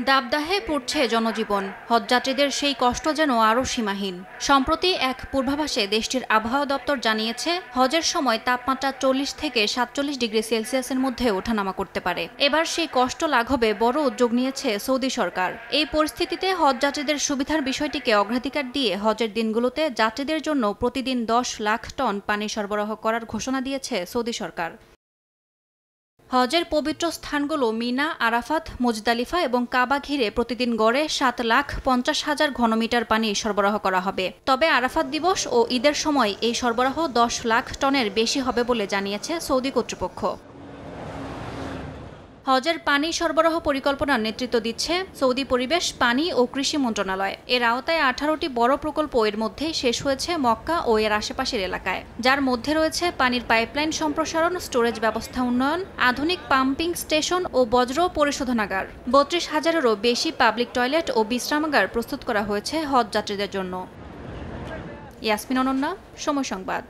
দাবদাহে পড়ছে জনজীবন। হজযাত্রীদের সেই কষ্ট যেন আরও সীমাহীন। সম্প্রতি এক পূর্বাভাসে দেশটির আবহাওয়া দপ্তর জানিয়েছে, হজের সময় তাপমাত্রা 40 থেকে 47 ডিগ্রি সেলসিয়াসের মধ্যে ওঠানামা করতে পারে। এবার সেই কষ্ট লাঘবে বড় উদ্যোগ নিয়েছে সৌদি সরকার। এই পরিস্থিতিতে হজযাত্রীদের সুবিধার বিষয়টিকে অগ্রাধিকার দিয়ে হজের দিনগুলোতে যাত্রীদের জন্য প্রতিদিন 10 লাখ টন পানি সরবরাহ করার ঘোষণা দিয়েছে সৌদি সরকার। হজের পবিত্র স্থানগুলো মিনা, আরাফাত, মুজদালিফা এবং কাবা ঘিরে প্রতিদিন গড়ে 7,50,000 ঘনমিটার পানি সরবরাহ করা হবে। তবে আরাফাত দিবস ও ঈদের সময় এই সরবরাহ 10 লাখ টনের বেশি হবে বলে জানিয়েছে সৌদি কর্তৃপক্ষ। হজের পানি সরবরাহ পরিকল্পনার নেতৃত্ব দিচ্ছে সৌদি পরিবেশ, পানি ও কৃষি মন্ত্রণালয়। এর আওতায় 18টি বড় প্রকল্প এর মধ্যে শেষ হয়েছে মক্কা ও এর আশেপাশের এলাকায়, যার মধ্যে রয়েছে পানির পাইপলাইন সম্প্রসারণ, স্টোরেজ ব্যবস্থা উন্নয়ন, আধুনিক পাম্পিং স্টেশন ও বজ্র পরিশোধনাগার। 32,000-এরও বেশি পাবলিক টয়লেট ও বিশ্রামাগার প্রস্তুত করা হয়েছে হজ যাত্রীদের জন্য। ইয়াসমিন অনন্যা, সময় সংবাদ।